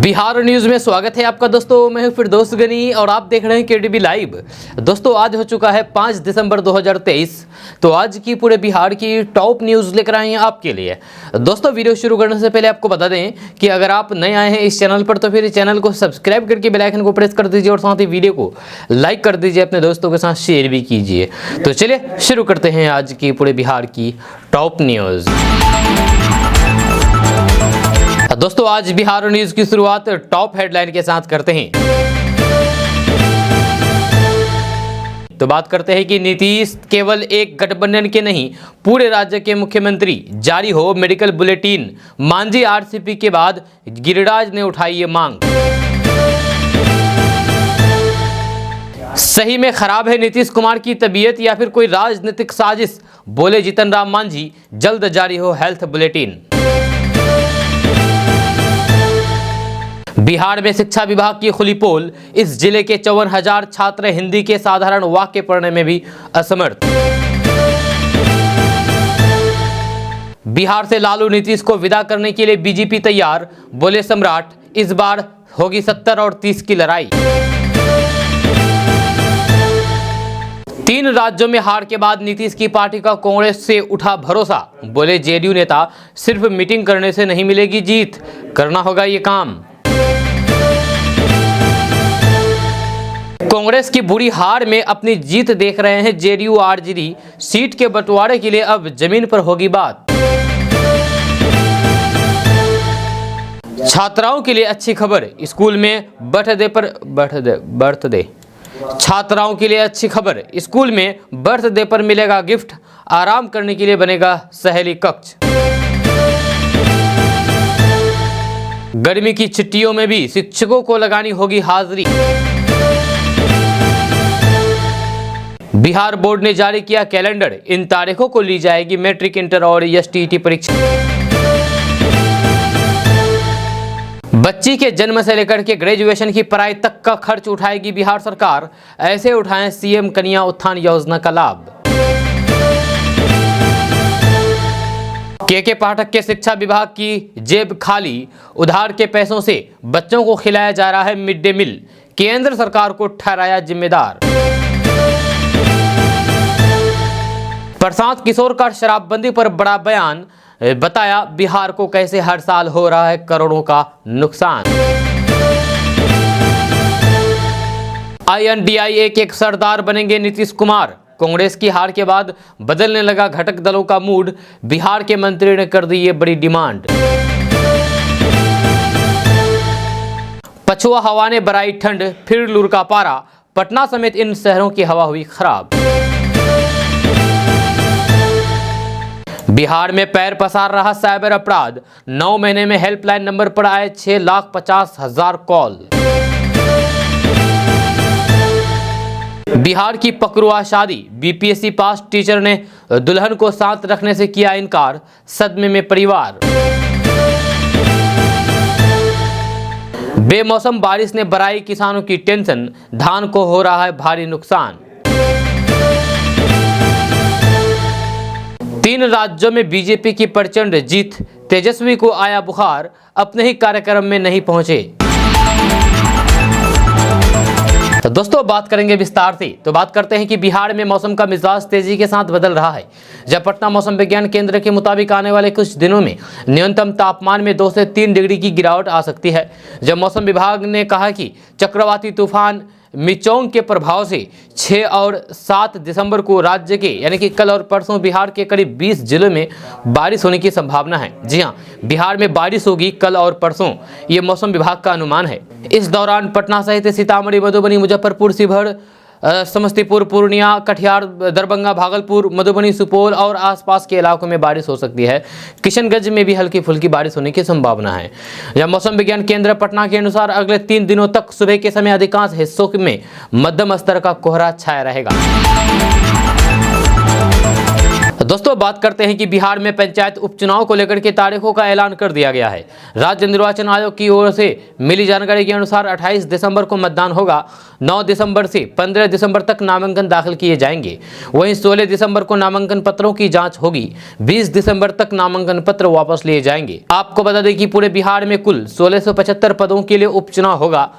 Bihar news में स्वागत है आपका दोस्तों। मैं हूं फिरदौस गनी और आप देख रहे हैं केडीबी लाइव। दोस्तों आज हो चुका है 5 दिसंबर 2023। तो आज की पूरे बिहार की टॉप न्यूज लेकर आए हैं आपके लिए। दोस्तों वीडियो शुरू करने से पहले आपको बता दें कि अगर आप नए आए हैं इस चैनल पर तो फिर चैनल को सब्सक्राइब करके बेल आइकन को प्रेस कर दीजिए और साथ ही वीडियो को लाइक कर दीजिए, अपने दोस्तों के साथ शेयर भी कीजिए। तो चलिए शुरू करते हैं आज की पूरे बिहार की टॉप न्यूज। दोस्तों आज बिहार न्यूज की शुरुआत टॉप हेडलाइन के साथ करते हैं। तो बात करते हैं कि नीतीश केवल एक गठबंधन के नहीं पूरे राज्य के मुख्यमंत्री, जारी हो मेडिकल बुलेटिन। मांझी आरसीपी के बाद गिरिराज ने उठाई ये मांग। सही में खराब है नीतीश कुमार की तबीयत या फिर कोई राजनीतिक साजिश, बोले जीतन राम मांझी। जल्द जारी हो हेल्थ बुलेटिन। बिहार में शिक्षा विभाग की खुली पोल, इस जिले के 54,000 छात्र हिंदी के साधारण वाक्य पढ़ने में भी असमर्थ। बिहार से लालू नीतीश को विदा करने के लिए बीजेपी तैयार, बोले सम्राट। इस बार होगी 70 और 30 की लड़ाई। 3 राज्यों में हार के बाद नीतीश की पार्टी का कांग्रेस से उठा भरोसा, बोले जेडीयू नेता। सिर्फ मीटिंग करने से नहीं मिलेगी जीत, करना होगा ये काम। कांग्रेस की बुरी हार में अपनी जीत देख रहे हैं जेडीयू आरजेडी। सीट के बंटवारे के लिए अब जमीन पर होगी बात। छात्राओं के लिए अच्छी खबर, स्कूल में बर्थडे। छात्राओं के लिए अच्छी खबर, स्कूल में बर्थडे पर मिलेगा गिफ्ट। आराम करने के लिए बनेगा सहेली कक्ष। गर्मी की छुट्टियों में भी शिक्षकों को लगानी होगी हाजिरी। बिहार बोर्ड ने जारी किया कैलेंडर, इन तारीखों को ली जाएगी मैट्रिक, इंटर और एसटीईटी परीक्षा। बच्ची के जन्म से लेकर के ग्रेजुएशन की पढ़ाई तक का खर्च उठाएगी बिहार सरकार। ऐसे उठाएं सीएम कन्या उत्थान योजना का लाभ। के पाठक के शिक्षा विभाग की जेब खाली, उधार के पैसों से बच्चों को खिलाया जा रहा है मिड डे मील, केंद्र सरकार को ठहराया जिम्मेदार। प्रशांत किशोर का शराबबंदी पर बड़ा बयान, बताया बिहार को कैसे हर साल हो रहा है करोड़ों का नुकसान। INDIA के एक सरदार बनेंगे नीतीश कुमार, कांग्रेस की हार के बाद बदलने लगा घटक दलों का मूड। बिहार के मंत्री ने कर दी ये बड़ी डिमांड। पछुआ हवा ने बढ़ाई ठंड, फिर लुढ़का पारा। पटना समेत इन शहरों की हवा हुई खराब। बिहार में पैर पसार रहा साइबर अपराध, 9 महीने में हेल्पलाइन नंबर पर आए 6,50,000 कॉल। बिहार की पकड़ुआ शादी, बीपीएससी पास टीचर ने दुल्हन को साथ रखने से किया इनकार, सदमे में परिवार। बेमौसम बारिश ने बढ़ाई किसानों की टेंशन, धान को हो रहा है भारी नुकसान। 3 राज्यों में बीजेपी की प्रचंड जीत, तेजस्वी को आया बुखार, अपने ही कार्यक्रम में नहीं पहुंचे। तो दोस्तों बात करेंगे विस्तार से। तो बात करते हैं कि बिहार में मौसम का मिजाज तेजी के साथ बदल रहा है। जब पटना मौसम विज्ञान केंद्र के मुताबिक आने वाले कुछ दिनों में न्यूनतम तापमान में 2 से 3 डिग्री की गिरावट आ सकती है। जब मौसम विभाग ने कहा कि चक्रवाती तूफान मिचोंग के प्रभाव से 6 और 7 दिसंबर को राज्य के यानी कि कल और परसों बिहार के करीब 20 जिलों में बारिश होने की संभावना है। जी हां, बिहार में बारिश होगी कल और परसों, ये मौसम विभाग का अनुमान है। इस दौरान पटना सहित सीतामढ़ी, मधुबनी, मुजफ्फरपुर, शिवहर, समस्तीपुर, पूर्णिया, कटिहार, दरभंगा, भागलपुर, मधुबनी, सुपौल और आसपास के इलाकों में बारिश हो सकती है। किशनगंज में भी हल्की फुल्की बारिश होने की संभावना है। जब मौसम विज्ञान केंद्र पटना के अनुसार अगले 3 दिनों तक सुबह के समय अधिकांश हिस्सों में मध्यम स्तर का कोहरा छाया रहेगा। दोस्तों बात करते हैं कि बिहार में पंचायत उपचुनाव को लेकर के तारीखों का ऐलान कर दिया गया है। राज्य निर्वाचन आयोग की ओर से मिली जानकारी के अनुसार 28 दिसंबर को मतदान होगा। 9 दिसंबर से 15 दिसंबर तक नामांकन दाखिल किए जाएंगे। वहीं 16 दिसंबर को नामांकन पत्रों की जांच होगी। 20 दिसंबर तक नामांकन पत्र वापस लिए जाएंगे। आपको बता दें कि पूरे बिहार में कुल 1675 पदों के लिए उपचुनाव होगा।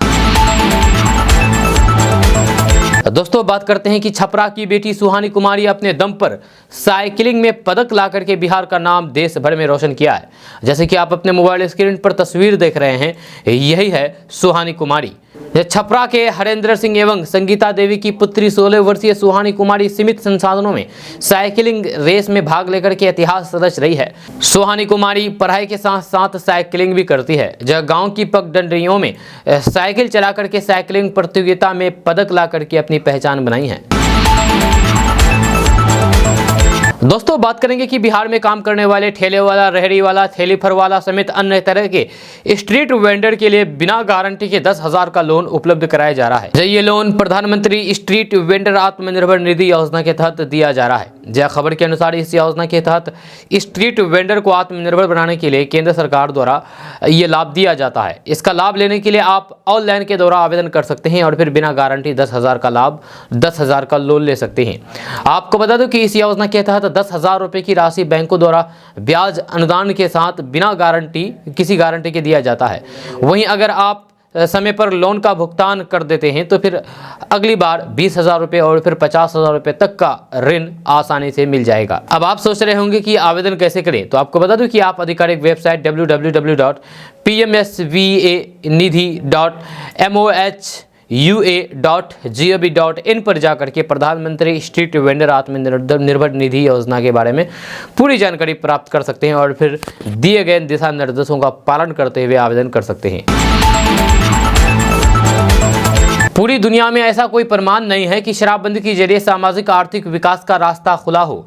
दोस्तों बात करते हैं कि छपरा की बेटी सुहानी कुमारी अपने दम पर साइकिलिंग में पदक ला करके बिहार का नाम देश भर में रोशन किया है। जैसे कि आप अपने मोबाइल स्क्रीन पर तस्वीर देख रहे हैं, यही है सुहानी कुमारी। छपरा के हरेंद्र सिंह एवं संगीता देवी की पुत्री 16 वर्षीय सुहानी कुमारी सीमित संसाधनों में साइकिलिंग रेस में भाग लेकर के इतिहास रच रही है। सुहानी कुमारी पढ़ाई के साथ साथ साइकिलिंग भी करती है। जब गांव की पगडंडियों में साइकिल चला करके साइकिलिंग प्रतियोगिता में पदक ला करके अपनी पहचान बनाई है। दोस्तों बात करेंगे कि बिहार में काम करने वाले ठेले वाला, रेहड़ी वाला, थैली फर वाला समेत अन्य तरह के स्ट्रीट वेंडर के लिए बिना गारंटी के 10,000 का लोन उपलब्ध कराया जा रहा है। ये लोन प्रधानमंत्री स्ट्रीट वेंडर आत्मनिर्भर निधि योजना के तहत दिया जा रहा है। जय खबर के अनुसार इस योजना के तहत स्ट्रीट वेंडर को आत्मनिर्भर बनाने के लिए केंद्र सरकार द्वारा ये लाभ दिया जाता है। इसका लाभ लेने के लिए आप ऑनलाइन के द्वारा आवेदन कर सकते हैं और फिर बिना गारंटी 10,000 का लाभ 10,000 का लोन ले सकते हैं। आपको बता दूं कि इस योजना के तहत 10,000 रुपए की राशि बैंकों द्वारा ब्याज अनुदान के साथ बिना गारंटी किसी गारंटी के दिया जाता है। वहीं अगर आप समय पर लोन का भुगतान कर देते हैं तो फिर अगली बार 20,000 रुपये और फिर 50,000 रुपये तक का ऋण आसानी से मिल जाएगा। अब आप सोच रहे होंगे कि आवेदन कैसे करें, तो आपको बता दूं कि आप आधिकारिक वेबसाइट www.pmsva-moh.gov.in पर जाकर के प्रधानमंत्री स्ट्रीट वेंडर आत्मनिर्भर निधि योजना के बारे में पूरी जानकारी प्राप्त कर सकते हैं और फिर दिए गए दिशा निर्देशों का पालन करते हुए आवेदन कर सकते हैं। पूरी दुनिया में ऐसा कोई प्रमाण नहीं है कि शराबबंदी के जरिए सामाजिक आर्थिक विकास का रास्ता खुला हो।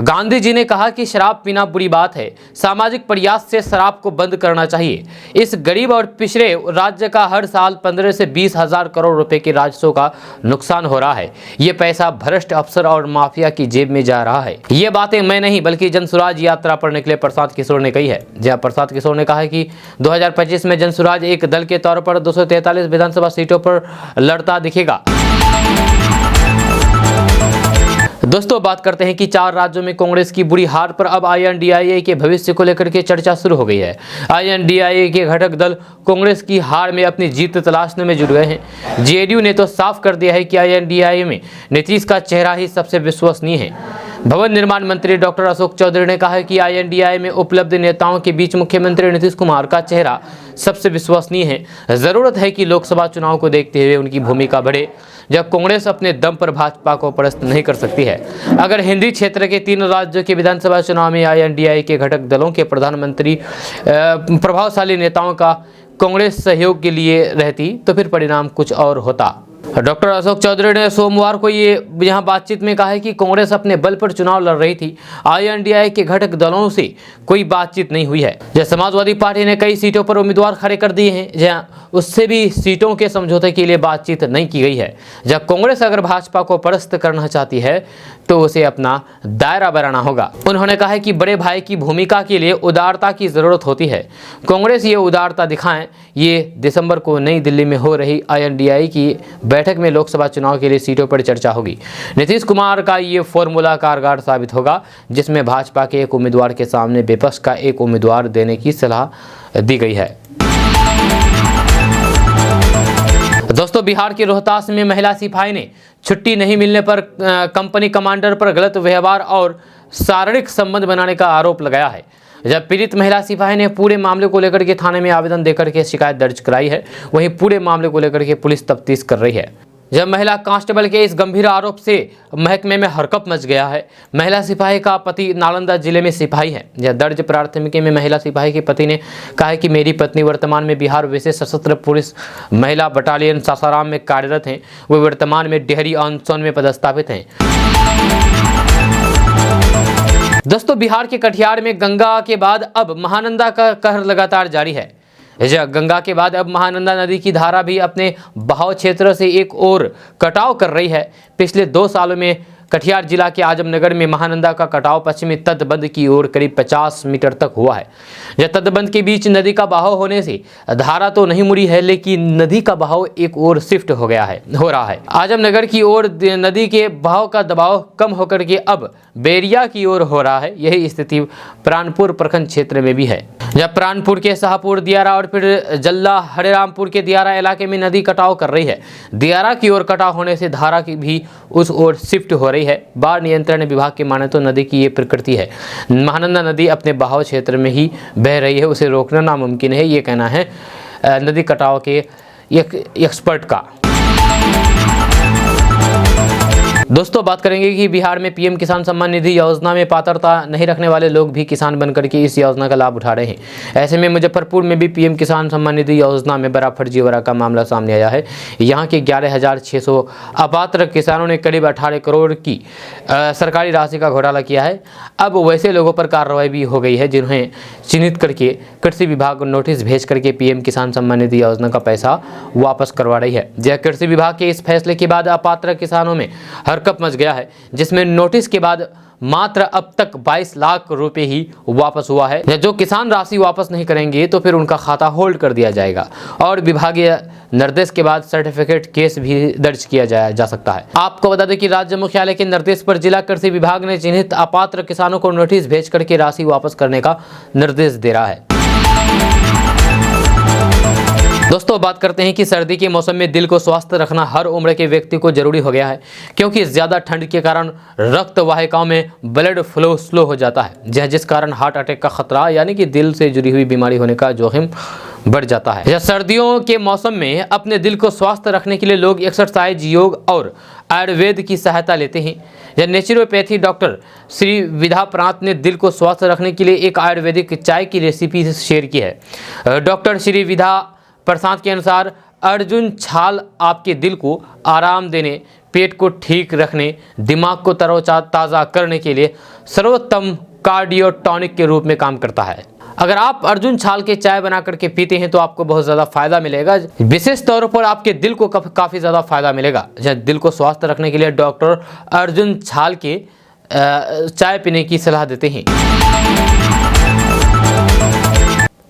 गांधी जी ने कहा कि शराब पीना बुरी बात है, सामाजिक प्रयास से शराब को बंद करना चाहिए। इस गरीब और पिछड़े राज्य का हर साल 15 से 20 हजार करोड़ रुपए के राजस्व का नुकसान हो रहा है। ये पैसा भ्रष्ट अफसर और माफिया की जेब में जा रहा है। ये बातें मैं नहीं बल्कि जनसुराज यात्रा पर निकले प्रशांत किशोर ने कही है। जहां प्रशांत किशोर ने कहा है कि 2025 में जनसुराज एक दल के तौर पर 243 विधानसभा सीटों पर लड़ता दिखेगा। दोस्तों बात करते हैं कि 4 राज्यों में कांग्रेस की बुरी हार पर अब INDIA के भविष्य को लेकर के चर्चा शुरू हो गई है। INDIA के घटक दल कांग्रेस की हार में अपनी जीत तलाशने में जुट गए हैं। JDU ने तो साफ कर दिया है कि INDIA में नीतीश का चेहरा ही सबसे विश्वसनीय है। भवन निर्माण मंत्री डॉक्टर अशोक चौधरी ने कहा है कि INDIA में उपलब्ध नेताओं के बीच मुख्यमंत्री नीतीश कुमार का चेहरा सबसे विश्वसनीय है। जरूरत है कि लोकसभा चुनाव को देखते हुए उनकी भूमिका बढ़े, जब कांग्रेस अपने दम पर भाजपा को परास्त नहीं कर सकती है। अगर हिंदी क्षेत्र के 3 राज्यों के विधानसभा चुनाव में INDIA के घटक दलों के प्रधानमंत्री प्रभावशाली नेताओं का कांग्रेस सहयोग के लिए रहती तो फिर परिणाम कुछ और होता। डॉक्टर अशोक चौधरी ने सोमवार को ये यहाँ बातचीत में कहा है कि कांग्रेस अपने बल पर चुनाव लड़ रही थी। INDIA के घटक दलों से कोई बातचीत नहीं हुई है। जहाँ समाजवादी पार्टी ने कई सीटों पर उम्मीदवार खड़े कर दिए हैं, जहाँ उससे भी सीटों के समझौते के लिए बातचीत नहीं की गई है। जब कांग्रेस अगर भाजपा को परास्त करना चाहती है तो उसे अपना दायरा बढ़ाना होगा। उन्होंने कहा है कि बड़े भाई की भूमिका के लिए उदारता की जरूरत होती है। कांग्रेस ये उदारता दिखाएं। ये दिसंबर को नई दिल्ली में हो रही INDIA की बैठक में लोकसभा चुनाव के लिए सीटों पर चर्चा होगी। नीतीश कुमार का ये फॉर्मूला कारगर साबित होगा, जिसमें भाजपा के एक उम्मीदवार के सामने विपक्ष का एक उम्मीदवार देने की सलाह दी गई है। दोस्तों बिहार के रोहतास में महिला सिपाही ने छुट्टी नहीं मिलने पर कंपनी कमांडर पर गलत व्यवहार और शारीरिक संबंध बनाने का आरोप लगाया है। जब पीड़ित महिला सिपाही ने पूरे मामले को लेकर के थाने में आवेदन देकर के शिकायत दर्ज कराई है, वहीं पूरे मामले को लेकर के पुलिस तफ्तीश कर रही है। जब महिला कांस्टेबल के इस गंभीर आरोप से महकमे में हड़कंप मच गया है। महिला सिपाही का पति नालंदा जिले में सिपाही है। यह दर्ज प्राथमिकी में महिला सिपाही के पति ने कहा है कि मेरी पत्नी वर्तमान में बिहार विशेष सशस्त्र पुलिस महिला बटालियन सासाराम में कार्यरत हैं। वे वर्तमान में डेहरी ऑन सोन में पदस्थापित हैं। दोस्तों बिहार के कटिहार में गंगा के बाद अब महानंदा का कहर लगातार जारी है। गंगा के बाद अब महानंदा नदी की धारा भी अपने बहाव क्षेत्र से एक और कटाव कर रही है। पिछले 2 सालों में कटिहार जिला के आजमनगर में महानंदा का कटाव पश्चिमी तटबंध की ओर करीब 50 मीटर तक हुआ है। यह तटबंध के बीच नदी का बहाव होने से धारा तो नहीं मुड़ी है, लेकिन नदी का बहाव एक ओर शिफ्ट हो रहा है। आजमनगर की ओर नदी के बहाव का दबाव कम होकर के अब बैरिया की ओर हो रहा है। यही स्थिति प्राणपुर प्रखंड क्षेत्र में भी है। जब प्राणपुर के शाहपुर, दियारा और फिर जल्ला हरेरामपुर के दियारा इलाके में नदी कटाव कर रही है। दियारा की ओर कटाव होने से धारा की भी उस ओर शिफ्ट हो रही है। बाढ़ नियंत्रण विभाग की माने तो नदी की ये प्रकृति है। महानंदा नदी अपने बहाव क्षेत्र में ही बह रही है, उसे रोकना नामुमकिन है, ये कहना है नदी कटाव के एक एक्सपर्ट का। दोस्तों, बात करेंगे कि बिहार में पीएम किसान सम्मान निधि योजना में पात्रता नहीं रखने वाले लोग भी किसान बनकर के इस योजना का लाभ उठा रहे हैं। ऐसे में मुजफ्फरपुर में भी पीएम किसान सम्मान निधि योजना में बड़ा फर्जीवाड़ा का मामला सामने आया है। यहाँ के 11,600 अपात्र किसानों ने करीब 18 करोड़ की सरकारी राशि का घोटाला किया है। अब वैसे लोगों पर कार्रवाई भी हो गई है जिन्हें चिन्हित करके कृषि विभाग को नोटिस भेज करके पीएम किसान सम्मान निधि योजना का पैसा वापस करवा रही है। जय कृषि विभाग के इस फैसले के बाद अपात्र किसानों में हरकंप मच गया है, जिसमें नोटिस के बाद मात्र अब तक 22 लाख रुपए ही वापस हुआ है। जो किसान राशि वापस नहीं करेंगे तो फिर उनका खाता होल्ड कर दिया जाएगा और विभागीय निर्देश के बाद सर्टिफिकेट केस भी दर्ज किया जा सकता है। आपको बता दें कि राज्य मुख्यालय के निर्देश पर जिला कृषि विभाग ने चिन्हित अपात्र किसानों को नोटिस भेज करके राशि वापस करने का निर्देश दे रहा है। दोस्तों, बात करते हैं कि सर्दी के मौसम में दिल को स्वस्थ रखना हर उम्र के व्यक्ति को जरूरी हो गया है, क्योंकि ज़्यादा ठंड के कारण रक्त वाहिकाओं में ब्लड फ्लो स्लो हो जाता है, जिस कारण हार्ट अटैक का खतरा यानी कि दिल से जुड़ी हुई बीमारी होने का जोखिम बढ़ जाता है। यह सर्दियों के मौसम में अपने दिल को स्वस्थ रखने के लिए लोग एक्सरसाइज, योग और आयुर्वेद की सहायता लेते हैं। यह नेचुरोपैथी डॉक्टर श्री विधा प्रांत ने दिल को स्वस्थ रखने के लिए एक आयुर्वेदिक चाय की रेसिपी शेयर की है। डॉक्टर श्री विधा प्रसाद के अनुसार अर्जुन छाल आपके दिल को आराम देने, पेट को ठीक रखने, दिमाग को तरोताज़ा करने के लिए सर्वोत्तम कार्डियो टॉनिक के रूप में काम करता है। अगर आप अर्जुन छाल के चाय बना करके पीते हैं तो आपको बहुत ज़्यादा फायदा मिलेगा। विशेष तौर पर आपके दिल को काफ़ी ज़्यादा फायदा मिलेगा। दिल को स्वस्थ रखने के लिए डॉक्टर अर्जुन छाल के चाय पीने की सलाह देते हैं।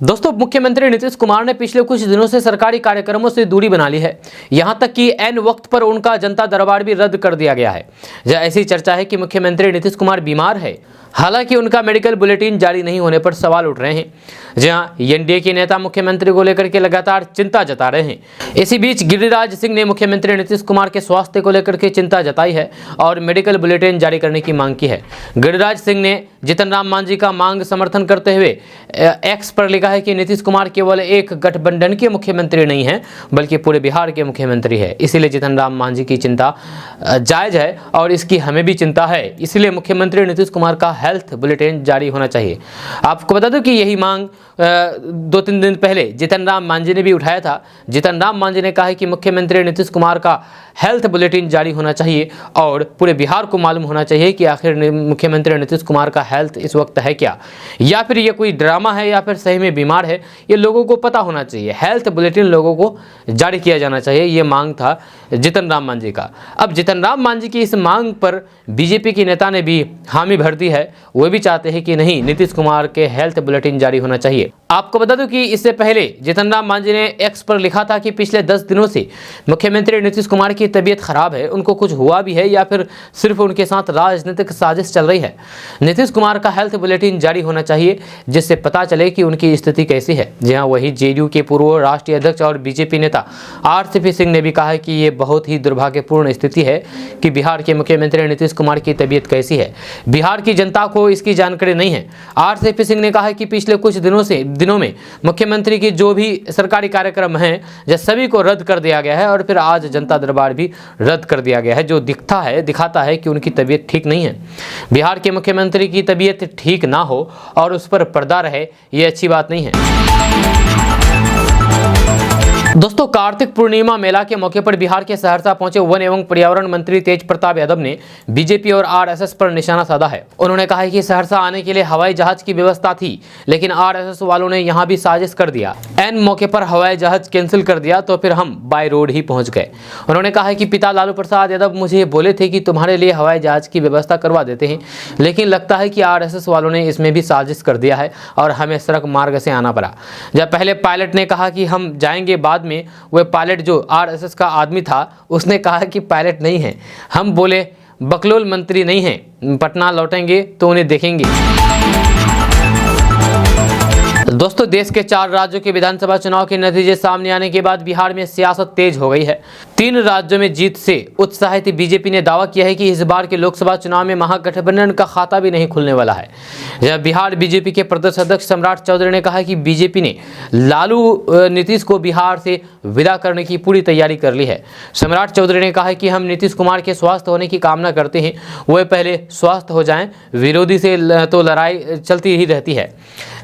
दोस्तों, मुख्यमंत्री नीतीश कुमार ने पिछले कुछ दिनों से सरकारी कार्यक्रमों से दूरी बना ली है। यहां तक कि ऐन वक्त पर उनका जनता दरबार भी रद्द कर दिया गया है। ऐसी चर्चा है कि मुख्यमंत्री नीतीश कुमार बीमार है। हालांकि उनका मेडिकल बुलेटिन जारी नहीं होने पर सवाल उठ रहे हैं। जहां एनडीए के नेता मुख्यमंत्री को लेकर के लगातार चिंता जता रहे हैं। इसी बीच गिरिराज सिंह ने मुख्यमंत्री नीतीश कुमार के स्वास्थ्य को लेकर के चिंता जताई है और मेडिकल बुलेटिन जारी करने की मांग की है। गिरिराज सिंह ने जीतन राम मांझी का मांग समर्थन करते हुए एक्स पर लिखा है कि नीतीश कुमार केवल एक गठबंधन के मुख्यमंत्री नहीं है बल्कि पूरे बिहार के मुख्यमंत्री है। इसीलिए जीतन राम मांझी की चिंता जायज है और इसकी हमें भी चिंता है। इसलिए मुख्यमंत्री नीतीश कुमार का हेल्थ बुलेटिन जारी होना चाहिए। आपको बता दूं कि यही मांग 2-3 दिन पहले जीतन राम मांझी ने भी उठाया था। जीतन राम मांझी ने कहा है कि मुख्यमंत्री नीतीश कुमार का हेल्थ बुलेटिन जारी होना चाहिए और पूरे बिहार को मालूम होना चाहिए कि आखिर मुख्यमंत्री नीतीश कुमार का हेल्थ इस वक्त है क्या, या फिर ये कोई ड्रामा है या फिर सही में बीमार है। ये लोगों को पता होना चाहिए। हेल्थ बुलेटिन लोगों को जारी किया जाना चाहिए, ये मांग था जीतन राम मांझी का। अब जीतन राम मांझी की इस मांग पर बीजेपी के नेता ने भी हामी भर दी है। वो भी चाहते हैं कि नहीं, नीतीश कुमार के हेल्थ बुलेटिन जारी होना चाहिए। आपको बता दूं कि इससे पहले जीतन राम मांझी ने एक्स पर लिखा था कि पिछले 10 दिनों से मुख्यमंत्री नीतीश कुमार की तबीयत खराब है, उनको कुछ हुआ भी है या फिर सिर्फ उनके साथ राजनीतिक साजिश चल रही है। नीतीश कुमार का हेल्थ बुलेटिन जारी होना चाहिए जिससे पता चले कि उनकी स्थिति कैसी है। जी हाँ, वही जेडीयू के पूर्व राष्ट्रीय अध्यक्ष और बीजेपी नेता आरसीपी सिंह ने भी कहा है कि ये बहुत ही दुर्भाग्यपूर्ण स्थिति है कि बिहार के मुख्यमंत्री नीतीश कुमार की तबीयत कैसी है। बिहार की जनता को इसकी जानकारी नहीं है। आरसीपी सिंह ने कहा है कि पिछले कुछ दिनों में मुख्यमंत्री की जो भी सरकारी कार्यक्रम हैं सभी को रद्द कर दिया गया है और फिर आज जनता दरबार भी रद्द कर दिया गया है, जो दिखाता है कि उनकी तबीयत ठीक नहीं है। बिहार के मुख्यमंत्री की तबीयत ठीक ना हो और उस पर पर्दा रहे, ये अच्छी बात नहीं है। दोस्तों, कार्तिक पूर्णिमा मेला के मौके पर बिहार के सहरसा पहुंचे वन एवं पर्यावरण मंत्री तेज प्रताप यादव ने बीजेपी और आरएसएस पर निशाना साधा है। उन्होंने कहा है कि सहरसा आने के लिए हवाई जहाज की व्यवस्था थी, लेकिन आरएसएस वालों ने यहां भी साजिश कर दिया। एन मौके पर हवाई जहाज कैंसिल कर दिया तो फिर हम बाय रोड ही पहुंच गए। उन्होंने कहा है कि पिता लालू प्रसाद यादव मुझे बोले थे कि तुम्हारे लिए हवाई जहाज की व्यवस्था करवा देते हैं, लेकिन लगता है कि आरएसएस वालों ने इसमें भी साजिश कर दिया है और हमें सड़क मार्ग से आना पड़ा। जब पहले पायलट ने कहा कि हम जाएंगे, बाद में वह पायलट जो आरएसएस का आदमी था उसने कहा कि पायलट नहीं है। हम बोले बकलोल मंत्री नहीं हैं, पटना लौटेंगे तो उन्हें देखेंगे। दोस्तों, देश के 4 राज्यों के विधानसभा चुनाव के नतीजे सामने आने के बाद बिहार में सियासत तेज हो गई है। 3 राज्यों में जीत से उत्साहित बीजेपी ने दावा किया है कि इस बार के लोकसभा चुनाव में महागठबंधन का खाता भी नहीं खुलने वाला है। जब बिहार बीजेपी के प्रदेश अध्यक्ष सम्राट चौधरी ने कहा कि बीजेपी ने लालू नीतीश को बिहार से विदा करने की पूरी तैयारी कर ली है। सम्राट चौधरी ने कहा है कि हम नीतीश कुमार के स्वस्थ होने की कामना करते हैं, वह पहले स्वस्थ हो जाएं, विरोधी से तो लड़ाई चलती ही रहती है।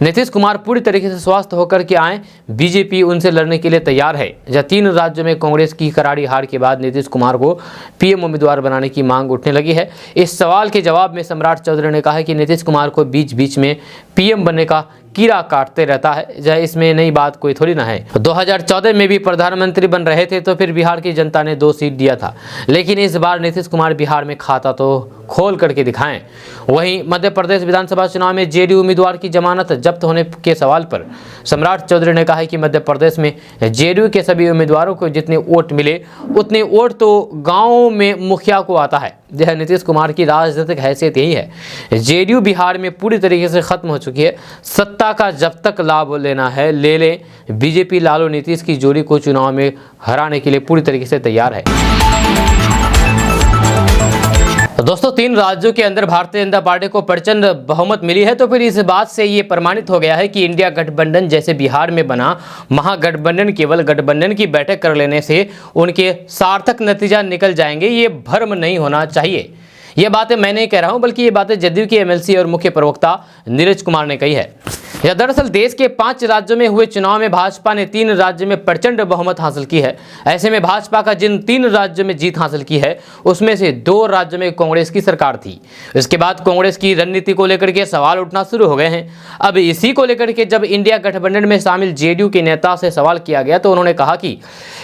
नीतीश कुमार पूरी तरीके से स्वस्थ होकर के आए, बीजेपी उनसे लड़ने के लिए तैयार है। जब 3 राज्यों में कांग्रेस की करारी हार के बाद नीतीश कुमार को पीएम उम्मीदवार बनाने की मांग उठने लगी है। इस सवाल के जवाब में सम्राट चौधरी ने कहा कि नीतीश कुमार को बीच बीच में पीएम बनने का कीड़ा काटते रहता है, जहाँ इसमें नई बात कोई थोड़ी ना है। 2014 में भी प्रधानमंत्री बन रहे थे तो फिर बिहार की जनता ने 2 सीट दिया था, लेकिन इस बार नीतीश कुमार बिहार में खाता तो खोल करके दिखाएं। वहीं मध्य प्रदेश विधानसभा चुनाव में जेडीयू उम्मीदवार की जमानत जब्त होने के सवाल पर सम्राट चौधरी ने कहा कि मध्य प्रदेश में जेडीयू के सभी उम्मीदवारों को जितने वोट मिले उतने वोट तो गाँव में मुखिया को आता है। यह नीतीश कुमार की राजनीतिक हैसियत यही है। जेडीयू बिहार में पूरी तरीके से खत्म हो चुकी है। सत्ता का जब तक लाभ लेना है ले ले। बीजेपी लालू नीतीश की जोड़ी को चुनाव में हराने के लिए पूरी तरीके से तैयार है। दोस्तों, 3 राज्यों के अंदर भारतीय जनता पार्टी को प्रचंड बहुमत मिली है, तो फिर इस बात से ये प्रमाणित हो गया है कि इंडिया गठबंधन जैसे बिहार में बना महागठबंधन केवल गठबंधन की बैठक कर लेने से उनके सार्थक नतीजा निकल जाएंगे, ये भ्रम नहीं होना चाहिए। ये बातें मैं नहीं कह रहा हूं, बल्कि ये बातें जदयू के एमएलसी और मुख्य प्रवक्ता नीरज कुमार ने कही है। यह दरअसल देश के 5 राज्यों में हुए चुनाव में भाजपा ने 3 राज्यों में प्रचंड बहुमत हासिल की है। ऐसे में भाजपा का जिन 3 राज्यों में जीत हासिल की है उसमें से 2 राज्यों में कांग्रेस की सरकार थी। इसके बाद कांग्रेस की रणनीति को लेकर के सवाल उठना शुरू हो गए हैं। अब इसी को लेकर के जब इंडिया गठबंधन में शामिल जेडीयू के नेता से सवाल किया गया तो उन्होंने कहा कि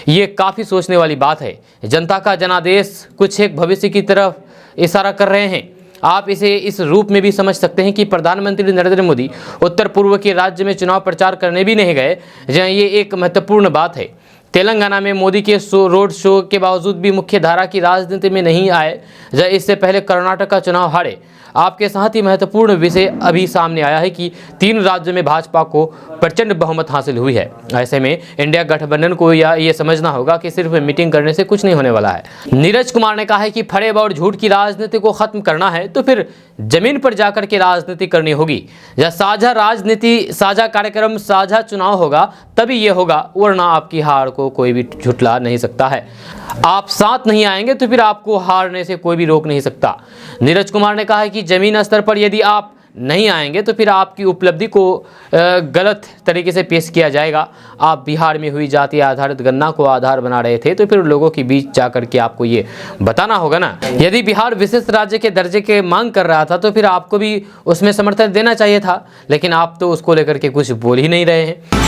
ये काफ़ी सोचने वाली बात है। जनता का जनादेश कुछ एक भविष्य की तरफ इशारा कर रहे हैं। आप इसे इस रूप में भी समझ सकते हैं कि प्रधानमंत्री नरेंद्र मोदी उत्तर पूर्व के राज्य में चुनाव प्रचार करने भी नहीं गए, जहाँ ये एक महत्वपूर्ण बात है। तेलंगाना में मोदी के रोड शो के बावजूद भी मुख्य धारा की राजनीति में नहीं आए, जहाँ इससे पहले कर्नाटक का चुनाव हारे। आपके साथ ही महत्वपूर्ण विषय अभी सामने आया है कि 3 राज्यों में भाजपा को प्रचंड बहुमत हासिल हुई है। ऐसे में इंडिया गठबंधन को ये समझना होगा कि सिर्फ मीटिंग करने से कुछ नहीं होने वाला है। नीरज कुमार ने कहा है कि फरेब और झूठ की राजनीति को खत्म करना है तो फिर जमीन पर जाकर के राजनीति करनी होगी। जब साझा राजनीति, साझा कार्यक्रम, साझा चुनाव होगा तभी ये होगा, वरना आपकी हार को कोई भी झुठला नहीं सकता है। आप साथ नहीं आएंगे तो फिर आपको हारने से कोई भी रोक नहीं सकता। नीरज कुमार ने कहा है कि जमीन स्तर पर यदि आप नहीं आएंगे तो फिर आपकी उपलब्धि को गलत तरीके से पेश किया जाएगा। आप बिहार में हुई जाति आधारित गणना को आधार बना रहे थे तो फिर लोगों के बीच जाकर के आपको ये बताना होगा ना। यदि बिहार विशिष्ट राज्य के दर्जे के मांग कर रहा था तो फिर आपको भी उसमें समर्थन देना चाहिए था, लेकिन आप तो उसको लेकर के कुछ बोल ही नहीं रहे हैं।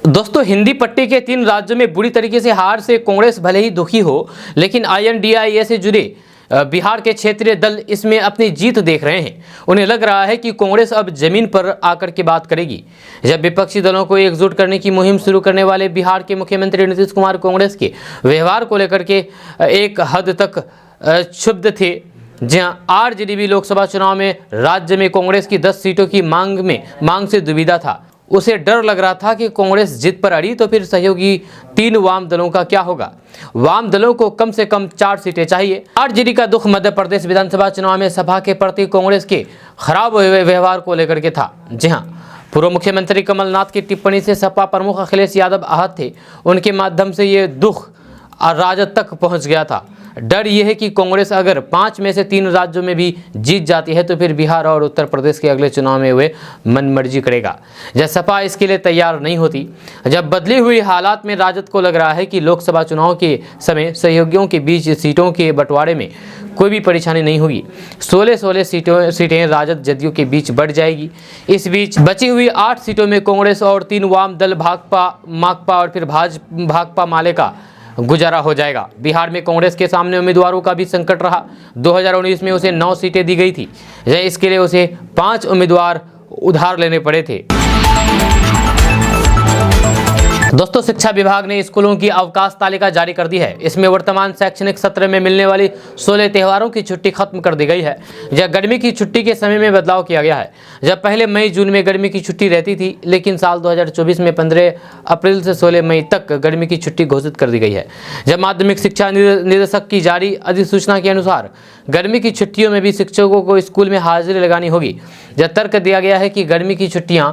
दोस्तों, हिंदी पट्टी के 3 राज्यों में बुरी तरीके से हार से कांग्रेस भले ही दुखी हो, लेकिन INDIA से जुड़े बिहार के क्षेत्रीय दल इसमें अपनी जीत देख रहे हैं। उन्हें लग रहा है कि कांग्रेस अब जमीन पर आकर के बात करेगी। जब विपक्षी दलों को एकजुट करने की मुहिम शुरू करने वाले बिहार के मुख्यमंत्री नीतीश कुमार कांग्रेस के व्यवहार को लेकर के एक हद तक क्षुब्ध थे। जहां आरजेडी भी लोकसभा चुनाव में राज्य में कांग्रेस की 10 सीटों की मांग से दुविधा था। उसे डर लग रहा था कि कांग्रेस जिद पर अड़ी तो फिर सहयोगी 3 वाम दलों का क्या होगा। वाम दलों को कम से कम 4 सीटें चाहिए। आरजेडी का दुख मध्य प्रदेश विधानसभा चुनाव में सपा के प्रति कांग्रेस के खराब हुए व्यवहार को लेकर के था। जी हाँ, पूर्व मुख्यमंत्री कमलनाथ की टिप्पणी से सपा प्रमुख अखिलेश यादव आहत थे। उनके माध्यम से ये दुख राजद तक पहुंच गया था। डर यह है कि कांग्रेस अगर 5 में से 3 राज्यों में भी जीत जाती है तो फिर बिहार और उत्तर प्रदेश के अगले चुनाव में वे मनमर्जी करेगा। जब सपा इसके लिए तैयार नहीं होती, जब बदली हुई हालात में राजद को लग रहा है कि लोकसभा चुनाव के समय सहयोगियों के बीच सीटों के बंटवारे में कोई भी परेशानी नहीं होगी, 16 सीटें राजद जदयू के बीच बढ़ जाएगी। इस बीच बची हुई 8 सीटों में कांग्रेस और 3 वाम दल भाकपा, माकपा और फिर भाकपा माले का गुजारा हो जाएगा। बिहार में कांग्रेस के सामने उम्मीदवारों का भी संकट रहा। 2019 में उसे 9 सीटें दी गई थी, इसके लिए उसे 5 उम्मीदवार उधार लेने पड़े थे। दोस्तों, शिक्षा विभाग ने स्कूलों की अवकाश तालिका जारी कर दी है। इसमें वर्तमान शैक्षणिक सत्र में मिलने वाली 16 त्योहारों की छुट्टी खत्म कर दी गई है। जब गर्मी की छुट्टी के समय में बदलाव किया गया है। जब पहले मई जून में गर्मी की छुट्टी रहती थी, लेकिन साल 2024 में 15 अप्रैल से 16 मई तक गर्मी की छुट्टी घोषित कर दी गई है। जब माध्यमिक शिक्षा निदेशक की जारी अधिसूचना के अनुसार गर्मी की छुट्टियों में भी शिक्षकों को स्कूल में हाजिरी लगानी होगी। जब तर्क दिया गया है कि गर्मी की छुट्टियां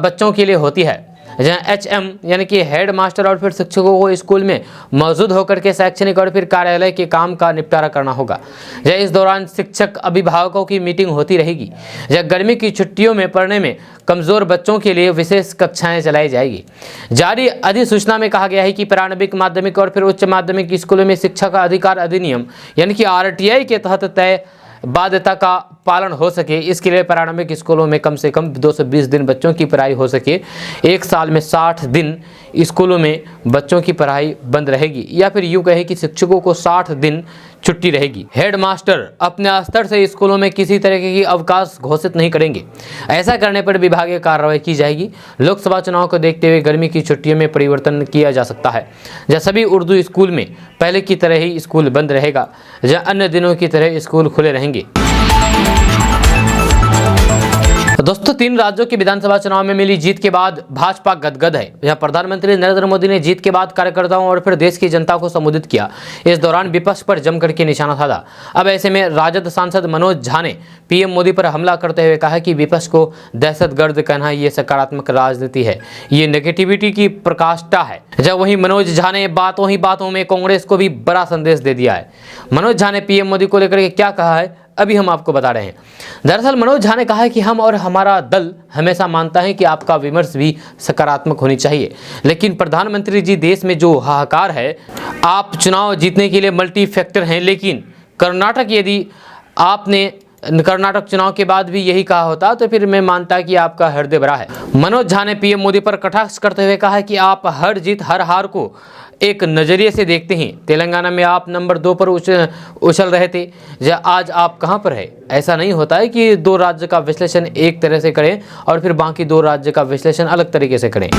बच्चों के लिए होती है, जहाँ HM यानी कि हेड मास्टर और फिर शिक्षकों को स्कूल में मौजूद होकर के शैक्षणिक और फिर कार्यालय के काम का निपटारा करना होगा। जहाँ इस दौरान शिक्षक अभिभावकों की मीटिंग होती रहेगी। जहाँ गर्मी की छुट्टियों में पढ़ने में कमज़ोर बच्चों के लिए विशेष कक्षाएं चलाई जाएगी। जारी अधिसूचना में कहा गया है कि प्रारंभिक माध्यमिक और फिर उच्च माध्यमिक स्कूलों में शिक्षा का अधिकार अधिनियम यानी कि RTI के तहत तय बाध्यता का पालन हो सके, इसके लिए प्रारंभिक स्कूलों में कम से कम 220 दिन बच्चों की पढ़ाई हो सके। एक साल में 60 दिन स्कूलों में बच्चों की पढ़ाई बंद रहेगी, या फिर यूँ कहे कि शिक्षकों को 60 दिन छुट्टी रहेगी। हेडमास्टर अपने स्तर से स्कूलों में किसी तरह की अवकाश घोषित नहीं करेंगे। ऐसा करने पर विभागीय कार्रवाई की जाएगी। लोकसभा चुनाव को देखते हुए गर्मी की छुट्टियों में परिवर्तन किया जा सकता है। जहाँ सभी उर्दू स्कूल में पहले की तरह ही स्कूल बंद रहेगा, जहाँ अन्य दिनों की तरह स्कूल खुले रहेंगे। दोस्तों, 3 राज्यों के विधानसभा चुनाव में मिली जीत के बाद भाजपा गदगद है। यहां प्रधानमंत्री नरेंद्र मोदी ने जीत के बाद कार्यकर्ताओं और फिर देश की जनता को संबोधित किया। इस दौरान विपक्ष पर जमकर के निशाना साधा। अब ऐसे में राजद सांसद मनोज झा ने PM मोदी पर हमला करते हुए कहा कि विपक्ष को दहशतगर्द कहना ये सकारात्मक राजनीति है, ये नेगेटिविटी की प्रकाष्ठा है। जब वहीं मनोज झा ने बातों ही बातों में कांग्रेस को भी बड़ा संदेश दे दिया है। मनोज झा ने PM मोदी को लेकर क्या कहा है, अभी हम आपको बता रहे हैं। दरअसल मनोज झा ने कहा है कि हम और हमारा दल हमेशा मानता है कि आपका विमर्श भी सकारात्मक होनी चाहिए, लेकिन प्रधानमंत्री जी देश में जो हाहाकार है, आप चुनाव जीतने के लिए मल्टी फैक्टर हैं, लेकिन कर्नाटक यदि आपने कर्नाटक चुनाव के बाद भी यही कहा होता तो फिर मैं मानता कि आपका हृदय भरा है। मनोज झा ने PM मोदी पर कटाक्ष करते हुए कहा कि आप हर जीत हर हार को एक नज़रिए से देखते हैं। तेलंगाना में आप नंबर 2 पर उछल रहे थे, आज आप कहां पर है? ऐसा नहीं होता है कि 2 राज्य का विश्लेषण एक तरह से करें और फिर बाकी 2 राज्य का विश्लेषण अलग तरीके से करें।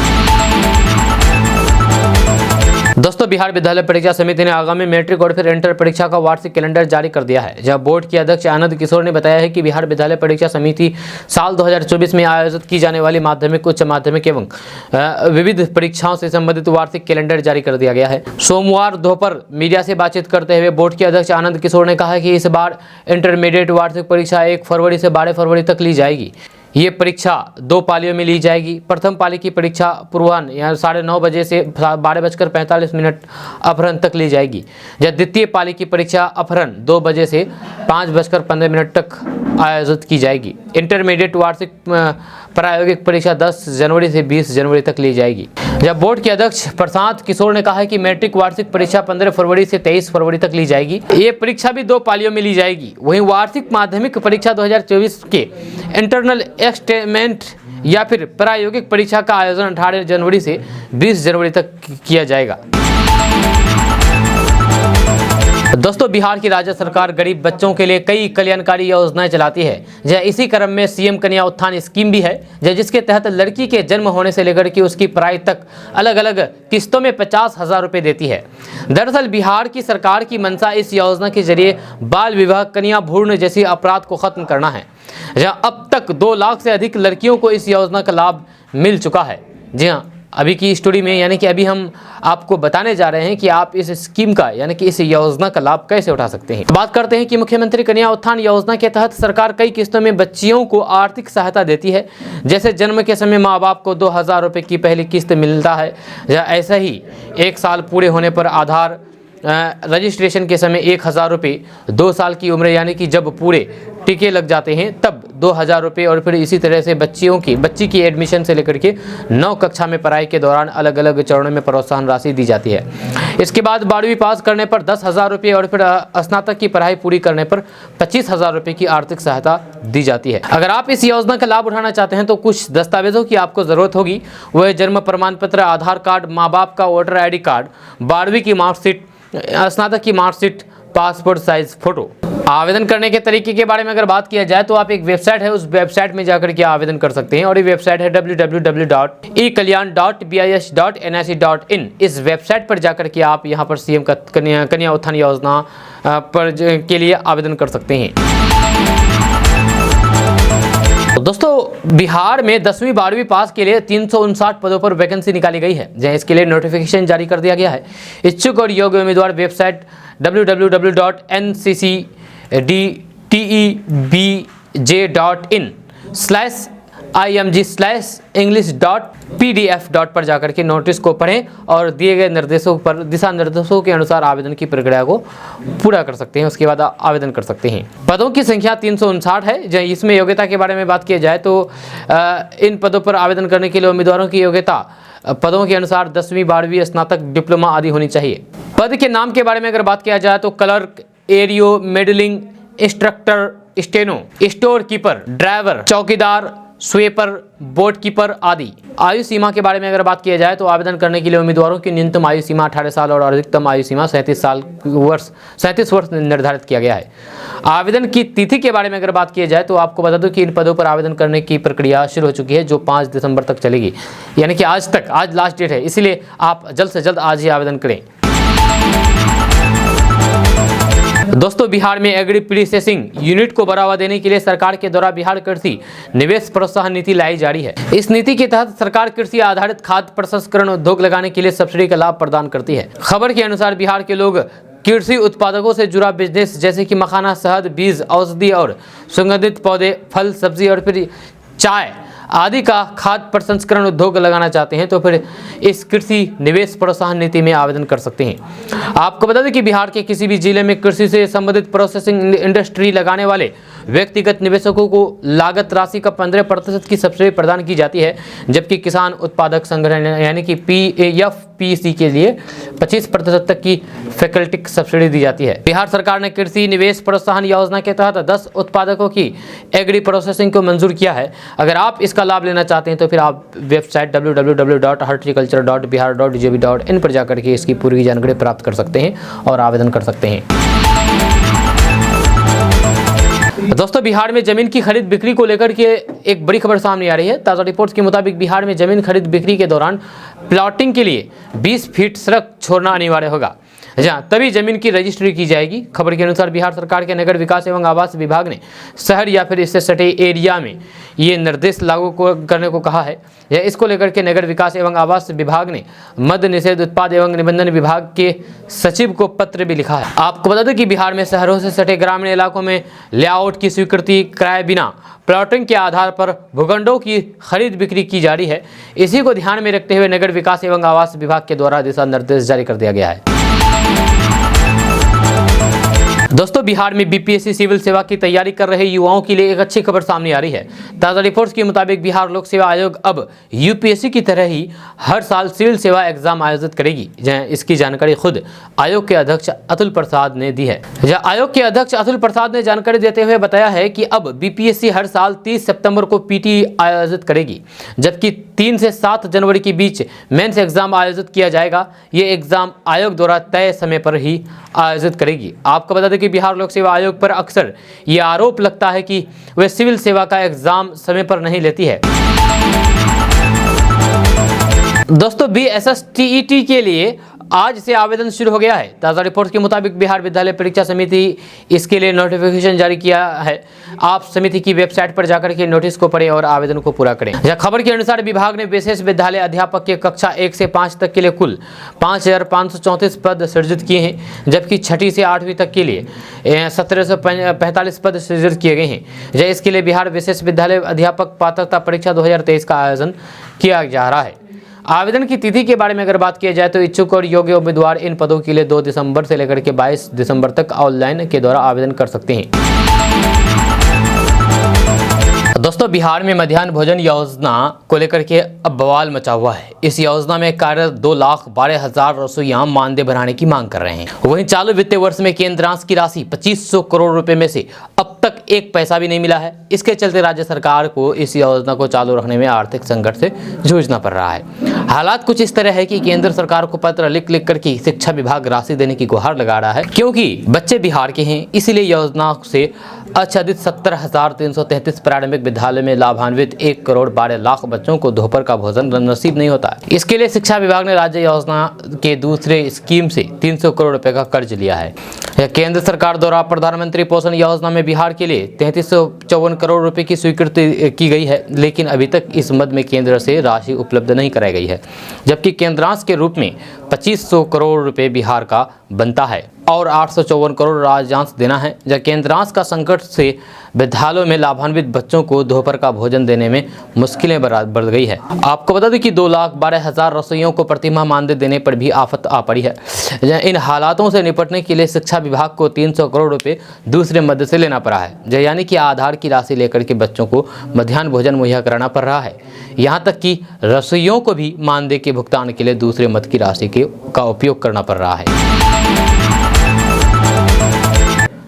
दोस्तों, बिहार विद्यालय परीक्षा समिति ने आगामी मैट्रिक और फिर इंटर परीक्षा का वार्षिक कैलेंडर जारी कर दिया है। जहां बोर्ड के अध्यक्ष आनंद किशोर ने बताया है कि बिहार विद्यालय परीक्षा समिति साल 2024 में आयोजित की जाने वाली माध्यमिक, उच्च माध्यमिक एवं विविध परीक्षाओं से संबंधित वार्षिक कैलेंडर जारी कर दिया गया है। सोमवार दोपहर मीडिया से बातचीत करते हुए बोर्ड के अध्यक्ष आनंद किशोर ने कहा कि इस बार इंटरमीडिएट वार्षिक परीक्षा 1 फरवरी से 12 फरवरी तक ली जाएगी। ये परीक्षा 2 पालियों में ली जाएगी। प्रथम पाली की परीक्षा पूर्वाह्न यहाँ 9:30 बजे से 12:45 अपराह्न तक ली जाएगी, जब द्वितीय पाली की परीक्षा अपराह्न 2 बजे से 5:15 तक आयोजित की जाएगी। इंटरमीडिएट वार्षिक प्रायोगिक परीक्षा 10 जनवरी से 20 जनवरी तक ली जाएगी। जब बोर्ड के अध्यक्ष प्रशांत किशोर ने कहा है कि मैट्रिक वार्षिक परीक्षा 15 फरवरी से 23 फरवरी तक ली जाएगी। ये परीक्षा भी 2 पालियों में ली जाएगी। वहीं वार्षिक माध्यमिक परीक्षा 2024 के इंटरनल एक्सटेमेंट या फिर प्रायोगिक परीक्षा का आयोजन 18 जनवरी से 20 जनवरी तक किया जाएगा। दोस्तों, बिहार की राज्य सरकार गरीब बच्चों के लिए कई कल्याणकारी योजनाएं चलाती है। जहाँ इसी क्रम में CM कन्या उत्थान स्कीम भी है, जिसके तहत लड़की के जन्म होने से लेकर के उसकी पढ़ाई तक अलग अलग किस्तों में 50,000 रुपये देती है। दरअसल बिहार की सरकार की मंशा इस योजना के जरिए बाल विवाह, कन्या भ्रूण जैसी अपराध को खत्म करना है। जहाँ अब तक 2 लाख से अधिक लड़कियों को इस योजना का लाभ मिल चुका है। जी हाँ, अभी की स्टोरी में यानी कि अभी हम आपको बताने जा रहे हैं कि आप इस स्कीम का यानी कि इस योजना का लाभ कैसे उठा सकते हैं। बात करते हैं कि मुख्यमंत्री कन्या उत्थान योजना के तहत सरकार कई किस्तों में बच्चियों को आर्थिक सहायता देती है। जैसे जन्म के समय माँ बाप को 2,000 रुपये की पहली किस्त मिलता है, या ऐसा ही 1 साल पूरे होने पर आधार रजिस्ट्रेशन के समय 1000 रुपये, 2 साल की उम्र यानी कि जब पूरे टीके लग जाते हैं तब 2000 रुपये, और फिर इसी तरह से बच्ची की एडमिशन से लेकर के 9 कक्षा में पढ़ाई के दौरान अलग अलग चरणों में प्रोत्साहन राशि दी जाती है। इसके बाद 12वीं पास करने पर 10,000 रुपये और फिर स्नातक की पढ़ाई पूरी करने पर 25,000 रुपये की आर्थिक सहायता दी जाती है। अगर आप इस योजना का लाभ उठाना चाहते हैं तो कुछ दस्तावेजों की आपको ज़रूरत होगी। वह जन्म प्रमाण पत्र, आधार कार्ड, माँ बाप का वोटर ID कार्ड, 12वीं की मार्कशीट, स्नातक की मार्कशीट, पासपोर्ट साइज फोटो। आवेदन करने के तरीके के बारे में अगर बात किया जाए तो आप एक वेबसाइट है, उस वेबसाइट में जाकर के आवेदन कर सकते हैं और ये वेबसाइट है www.ekalyan.bish.nic.in। इस वेबसाइट पर जाकर के आप यहां पर CM कन्या उत्थान योजना पर के लिए आवेदन कर सकते हैं। दोस्तों, बिहार में 10वीं 12वीं पास के लिए 359 पदों पर वैकेंसी निकाली गई है, जहां इसके लिए नोटिफिकेशन जारी कर दिया गया है। इच्छुक और योग्य उम्मीदवार वेबसाइट www.nccdtaj.in/img/english.pdf पर जाकर के नोटिस को पढ़ें और दिए गए दिशा निर्देशों के अनुसार आवेदन की प्रक्रिया को पूरा कर सकते हैं। उसके बाद आवेदन कर सकते हैं। पदों की संख्या 359 है। जब इसमें योग्यता के बारे में बात की जाए तो इन पदों पर आवेदन करने के लिए उम्मीदवारों की योग्यता पदों के अनुसार 10वीं 12वीं, स्नातक, डिप्लोमा आदि होनी चाहिए। पद के नाम के बारे में अगर बात किया जाए तो क्लर्क, एरियो, meddling, instructor, steno, store keeper, driver, चौकीदार, स्वीपर, बोट कीपर आदि। आयु सीमा के बारे में अगर बात किया जाए तो आवेदन करने के लिए उम्मीदवारों की न्यूनतम आयु सीमा 18 साल और अधिकतम आयु सीमा 37 वर्ष निर्धारित किया गया है। आवेदन की तिथि के बारे में अगर बात की जाए तो आपको बता दूं कि इन पदों पर आवेदन करने की प्रक्रिया शुरू हो चुकी है, जो 5 दिसंबर तक चलेगी, यानी कि आज लास्ट डेट है, इसलिए आप जल्द से जल्द आज ही आवेदन करें। दोस्तों, बिहार में एग्री प्रोसेसिंग यूनिट को बढ़ावा देने के लिए सरकार के द्वारा बिहार कृषि निवेश प्रोत्साहन नीति लाई जा रही है। इस नीति के तहत सरकार कृषि आधारित खाद्य प्रसंस्करण उद्योग लगाने के लिए सब्सिडी का लाभ प्रदान करती है। खबर के अनुसार बिहार के लोग कृषि उत्पादकों से जुड़ा बिजनेस जैसे कि मखाना, शहद, बीज, औषधि और सुगंधित पौधे, फल, सब्जी और फिर चाय आदि का खाद्य प्रसंस्करण उद्योग लगाना चाहते हैं तो फिर इस कृषि निवेश प्रोत्साहन नीति में आवेदन कर सकते हैं। आपको बता दें कि बिहार के किसी भी जिले में कृषि से संबंधित प्रोसेसिंग इंडस्ट्री लगाने वाले व्यक्तिगत निवेशकों को लागत राशि का 15% की सब्सिडी प्रदान की जाती है, जबकि किसान उत्पादक संगठन यानी कि PFPC के लिए 25% तक की फैकल्टी सब्सिडी दी जाती है। बिहार सरकार ने कृषि निवेश प्रोत्साहन योजना के तहत 10 उत्पादकों की एग्री प्रोसेसिंग को मंजूर किया है। अगर आप इसका लाभ लेना चाहते हैं तो फिर आप वेबसाइट www.horticulture.bihar.gov.in पर जाकर के इसकी पूरी जानकारी प्राप्त कर सकते हैं और आवेदन कर सकते हैं। दोस्तों, बिहार में जमीन की खरीद बिक्री को लेकर के एक बड़ी खबर सामने आ रही है। ताज़ा रिपोर्ट्स के मुताबिक बिहार में जमीन खरीद बिक्री के दौरान प्लॉटिंग के लिए 20 फीट सड़क छोड़ना अनिवार्य होगा, जहाँ तभी जमीन की रजिस्ट्री की जाएगी। खबर के अनुसार बिहार सरकार के नगर विकास एवं आवास विभाग ने शहर या फिर इससे सटे एरिया में ये निर्देश लागू करने को कहा है। इसको लेकर के नगर विकास एवं आवास विभाग ने मद्य निषेध, उत्पाद एवं निबंधन विभाग के सचिव को पत्र भी लिखा है। आपको बता दें कि बिहार में शहरों से सटे ग्रामीण इलाकों में लेआउट की स्वीकृति कराए बिना प्लॉटिंग के आधार पर भूखंडों की खरीद बिक्री की जा रही है। इसी को ध्यान में रखते हुए नगर विकास एवं आवास विभाग के द्वारा दिशा निर्देश जारी कर दिया गया है। दोस्तों, बिहार में बीपीएससी सिविल सेवा की तैयारी कर रहे युवाओं के लिए एक अच्छी खबर सामने आ रही है। ताज़ा रिपोर्ट्स के मुताबिक बिहार लोक सेवा आयोग अब यूपीएससी की तरह ही हर साल सिविल सेवा एग्जाम आयोजित करेगी। इसकी जानकारी खुद आयोग के अध्यक्ष अतुल प्रसाद ने दी है। आयोग के अध्यक्ष अतुल प्रसाद ने जानकारी देते हुए बताया है कि अब बीपीएससी हर साल 30 सितंबर को पीटी आयोजित करेगी, जबकि 3 से 7 जनवरी के बीच मेंस एग्जाम आयोजित किया जाएगा। ये एग्जाम आयोग द्वारा तय समय पर ही आयोजित करेगी। आपको बता दें कि बिहार लोक सेवा आयोग पर अक्सर ये आरोप लगता है कि वह सिविल सेवा का एग्जाम समय पर नहीं लेती है। दोस्तों, BSSTET के लिए आज से आवेदन शुरू हो गया है। ताज़ा रिपोर्ट के मुताबिक बिहार विद्यालय परीक्षा समिति इसके लिए नोटिफिकेशन जारी किया है। आप समिति की वेबसाइट पर जाकर के नोटिस को पढ़ें और आवेदन को पूरा करें। यह खबर के अनुसार विभाग ने विशेष विद्यालय अध्यापक के कक्षा 1 से 5 तक के लिए कुल 5534 पद सृजित किए हैं, जबकि 6ठी से 8वीं तक के लिए 1745 पद सृजित किए गए हैं। इसके लिए बिहार विशेष विद्यालय अध्यापक पात्रता परीक्षा 2023 का आयोजन किया जा रहा है। आवेदन की तिथि के बारे में अगर बात किया जाए तो इच्छुक और योग्य उम्मीदवार इन पदों के लिए 2 दिसंबर से लेकर के 22 दिसंबर तक ऑनलाइन के द्वारा आवेदन कर सकते हैं। दोस्तों, बिहार में मध्याह्न भोजन योजना को लेकर के अब बवाल मचा हुआ है। इस योजना में कार्यरत 2,12,000 रसोइया मानदेय बढ़ाने की मांग कर रहे हैं। वहीं चालू वित्तीय वर्ष में केंद्रांश की राशि 2500 करोड़ रुपए में से अब तक एक पैसा भी नहीं मिला है। इसके चलते राज्य सरकार को इस योजना को चालू रखने में आर्थिक संकट से जूझना पड़ रहा है। हालात कुछ इस तरह है कि केंद्र सरकार को पत्र लिख करके शिक्षा विभाग राशि देने की गुहार लगा रहा है, क्योंकि बच्चे बिहार के हैं, इसीलिए योजना से आच्छादित 17,333 प्रारंभिक विद्यालय में लाभान्वित 1,12,00,000 बच्चों को दोपहर का भोजन नसीब नहीं होता है। इसके लिए शिक्षा विभाग ने राज्य योजना के दूसरे स्कीम से 300 करोड़ रुपए का कर्ज लिया है। केंद्र सरकार द्वारा प्रधानमंत्री पोषण योजना में बिहार के लिए 3354 करोड़ रुपए की स्वीकृति की गई है, लेकिन अभी तक इस मद में केंद्र से राशि उपलब्ध नहीं कराई गई है, जबकि केंद्रांश के रूप में 2500 करोड़ रुपए बिहार का बनता है और 854 करोड़ राज्यांश देना है। जब केंद्रांश का संकट से विद्यालयों में लाभान्वित बच्चों को दोपहर का भोजन देने में मुश्किलें बढ़ गई है। आपको बता दें कि 2,12,000 रसोइयों को प्रतिमाह मानदेय देने पर भी आफत आ पड़ी है। इन हालातों से निपटने के लिए शिक्षा विभाग को 300 करोड़ रुपए दूसरे मद से लेना पड़ा है, यानी कि आधार की राशि लेकर के बच्चों को मध्याह्न भोजन मुहैया कराना पड़ रहा है। यहाँ तक कि रसोइयों को भी मानदेय के भुगतान के लिए दूसरे मद की राशि का उपयोग करना पड़ रहा है।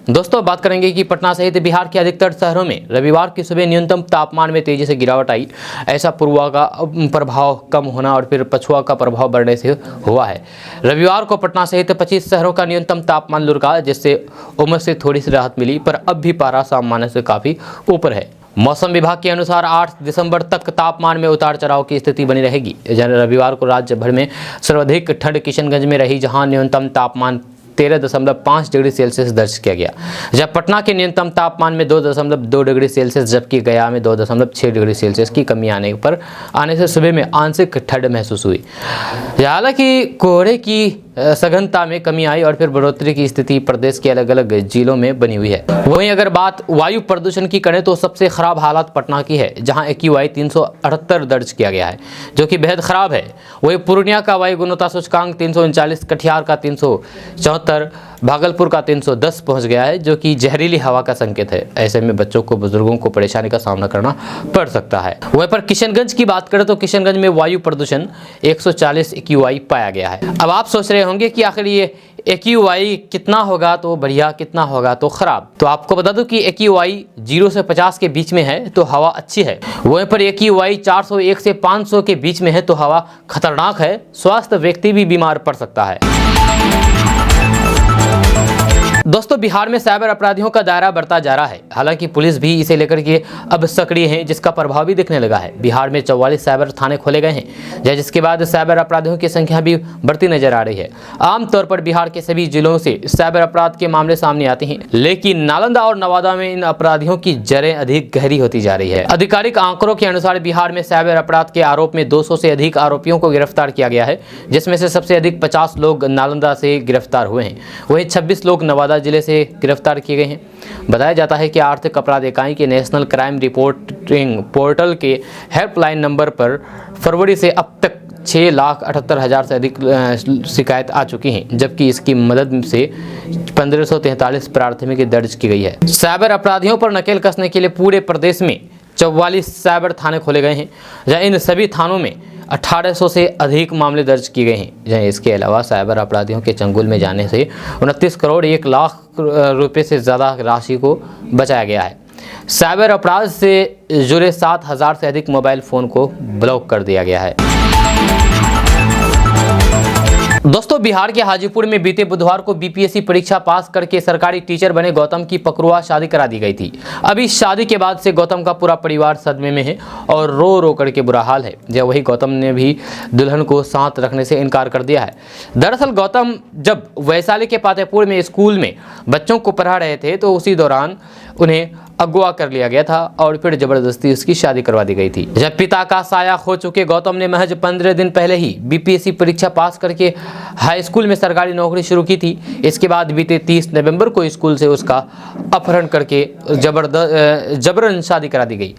दोस्तों, बात करेंगे कि पटना सहित बिहार के अधिकतर शहरों में रविवार की सुबह न्यूनतम तापमान में तेजी से गिरावट आई। ऐसा पूर्वा का प्रभाव कम होना और फिर पछुआ का प्रभाव बढ़ने से हुआ है। रविवार को पटना सहित 25 शहरों का न्यूनतम तापमान लुढ़का, जिससे उमस से थोड़ी सी राहत मिली, पर अब भी पारा सामान्य से काफ़ी ऊपर है। मौसम विभाग के अनुसार 8 दिसंबर तक तापमान में उतार चढ़ाव की स्थिति बनी रहेगी। रविवार को राज्य भर में सर्वाधिक ठंड किशनगंज में रही, जहां न्यूनतम तापमान 13.5 डिग्री सेल्सियस दर्ज किया गया। जब पटना के न्यूनतम तापमान में 2.2 डिग्री सेल्सियस, जबकि गया में 2.6 डिग्री सेल्सियस की कमी आने से सुबह में आंशिक ठंड महसूस हुई। हालांकि कोहरे की सघनता में कमी आई और फिर बढ़ोतरी की स्थिति प्रदेश के अलग अलग जिलों में बनी हुई है। वहीं अगर बात वायु प्रदूषण की करें तो सबसे खराब हालात पटना की है, जहां AQI 378 दर्ज किया गया है, जो कि बेहद खराब है। वहीं पूर्णिया का वायु गुणवत्ता सूचकांक 339, कटिहार का 374, भागलपुर का 310 पहुंच गया है, जो कि जहरीली हवा का संकेत है। ऐसे में बच्चों को, बुजुर्गों को परेशानी का सामना करना पड़ सकता है। वहीं पर किशनगंज की बात करें तो किशनगंज में वायु प्रदूषण 140 AQI पाया गया है। अब आप सोच रहे होंगे कि आखिर ये AQI कितना होगा तो बढ़िया, कितना होगा तो खराब। तो आपको बता दूं कि AQI 0 से 50 के बीच में है तो हवा अच्छी है। वहीं पर AQI 401 से 500 के बीच में है तो हवा खतरनाक है, स्वस्थ व्यक्ति भी बीमार पड़ सकता है। दोस्तों, बिहार में साइबर अपराधियों का दायरा बढ़ता जा रहा है। हालांकि पुलिस भी इसे लेकर के अब सक्रिय है, जिसका प्रभाव भी दिखने लगा है। बिहार में 44 साइबर थाने खोले गए हैं, जिसके बाद साइबर अपराधियों की संख्या भी बढ़ती नजर आ रही है। आमतौर पर बिहार के सभी जिलों से साइबर अपराध के मामले सामने आते हैं, लेकिन नालंदा और नवादा में इन अपराधियों की जड़ें अधिक गहरी होती जा रही है। आधिकारिक आंकड़ों के अनुसार बिहार में साइबर अपराध के आरोप में 200 से अधिक आरोपियों को गिरफ्तार किया गया है, जिसमें से सबसे अधिक 50 लोग नालंदा से गिरफ्तार हुए हैं। वहीं 26 लोग नवादा जिले से गिरफ्तार किए गए हैं। बताया जाता है कि आर्थिक अपराध इकाई के नेशनल क्राइम रिपोर्टिंग पोर्टल के हेल्पलाइन नंबर पर फरवरी से अब तक 6,78,000 से अधिक शिकायत आ चुकी हैं, जबकि इसकी मदद से 1543 प्राथमिकी दर्ज की गई है। साइबर अपराधियों पर नकेल कसने के लिए पूरे प्रदेश में 44 साइबर थाने खोले गए हैं, जहां इन सभी थानों में 1800 से अधिक मामले दर्ज किए गए हैं। जहाँ इसके अलावा साइबर अपराधियों के चंगुल में जाने से 29 करोड़ 1 लाख रुपए से ज़्यादा राशि को बचाया गया है। साइबर अपराध से जुड़े 7,000 से अधिक मोबाइल फ़ोन को ब्लॉक कर दिया गया है। दोस्तों, बिहार के हाजीपुर में बीते बुधवार को BPSC परीक्षा पास करके सरकारी टीचर बने गौतम की पकड़ुआ शादी करा दी गई थी। अभी शादी के बाद से गौतम का पूरा परिवार सदमे में है और रो रो करके बुरा हाल है। जब वही गौतम ने भी दुल्हन को साथ रखने से इनकार कर दिया है। दरअसल गौतम जब वैशाली के पातेपुर में स्कूल में बच्चों को पढ़ा रहे थे तो उसी दौरान उन्हें अगवा कर लिया गया था और फिर जबरदस्ती उसकी शादी करवा दी गई थी। जब पिता का साया खो चुके गौतम ने महज 15 दिन पहले ही बीपीएससी परीक्षा पास करके हाई स्कूल में सरकारी नौकरी शुरू की थी। इसके बाद बीते 30 नवंबर को स्कूल से उसका अपहरण करके जबरन शादी करा दी गई।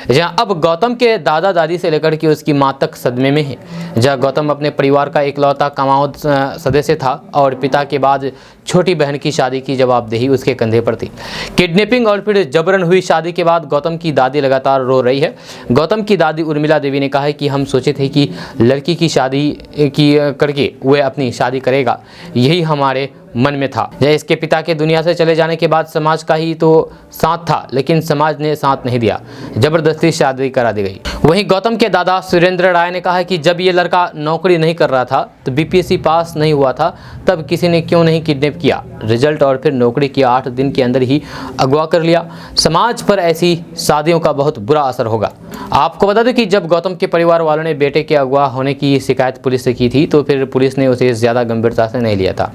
जहां अब गौतम के दादा दादी से लेकर के उसकी मां तक सदमे में है। जहां गौतम अपने परिवार का इकलौता कमाऊ सदस्य था और पिता के बाद छोटी बहन की शादी की जवाबदेही उसके कंधे पर थी। किडनैपिंग और फिर जबरन हुई शादी के बाद गौतम की दादी लगातार रो रही है। गौतम की दादी उर्मिला देवी ने कहा है कि हम सोचे थे कि लड़की की शादी करके वह अपनी शादी करेगा, यही हमारे मन में था। इसके पिता के दुनिया से चले जाने के बाद समाज का ही तो साथ था, लेकिन समाज ने साथ नहीं दिया, जबरदस्ती शादी करा दी गई। वहीं गौतम के दादा सुरेंद्र राय ने कहा है कि जब ये लड़का नौकरी नहीं कर रहा था तो बीपीएससी पास नहीं हुआ था, तब किसी ने क्यों नहीं किडनैप किया, रिजल्ट और फिर नौकरी किया, 8 दिन के अंदर ही अगवा कर लिया। समाज पर ऐसी शादियों का बहुत बुरा असर होगा। आपको बता दें कि जब गौतम के परिवार वालों ने बेटे के अगवा होने की शिकायत पुलिस से की थी तो फिर पुलिस ने उसे ज़्यादा गंभीरता से नहीं लिया था।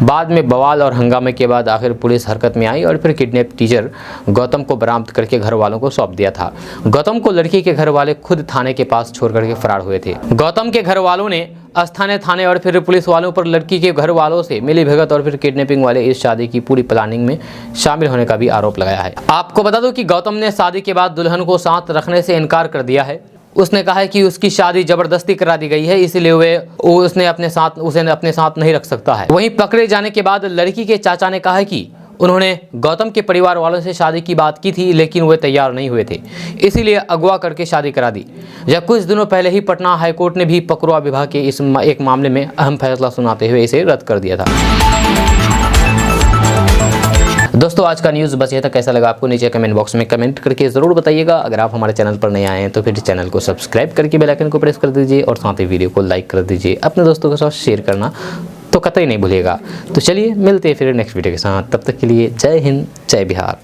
बाद में बवाल और हंगामे के बाद आखिर पुलिस हरकत में आई और फिर किडनैप टीचर गौतम को बरामद करके घर वालों को सौंप दिया था। गौतम को लड़की के घर वाले खुद थाने के पास छोड़ करके फरार हुए थे। गौतम के घर वालों ने स्थानीय थाने और फिर पुलिस वालों पर लड़की के घर वालों से मिली भगत और फिर किडनैपिंग वाले इस शादी की पूरी प्लानिंग में शामिल होने का भी आरोप लगाया है। आपको बता दो कि गौतम ने शादी के बाद दुल्हन को साथ रखने से इनकार कर दिया है। उसने कहा है कि उसकी शादी जबरदस्ती करा दी गई है, इसलिए उसे अपने साथ नहीं रख सकता है। वहीं पकड़े जाने के बाद लड़की के चाचा ने कहा है कि उन्होंने गौतम के परिवार वालों से शादी की बात की थी, लेकिन वे तैयार नहीं हुए थे, इसीलिए अगवा करके शादी करा दी। जब कुछ दिनों पहले ही पटना हाईकोर्ट ने भी पकड़वा विभाग के इस एक मामले में अहम फैसला सुनाते हुए इसे रद्द कर दिया था। दोस्तों आज का न्यूज़ बस ये था। कैसा लगा आपको नीचे कमेंट बॉक्स में कमेंट करके ज़रूर बताइएगा। अगर आप हमारे चैनल पर नए आए हैं तो फिर चैनल को सब्सक्राइब करके बेल आइकन को प्रेस कर दीजिए और साथ ही वीडियो को लाइक कर दीजिए। अपने दोस्तों के साथ शेयर करना तो कतई नहीं भूलिएगा। तो चलिए मिलते हैं फिर नेक्स्ट वीडियो के साथ, तब तक के लिए जय हिंद जय बिहार।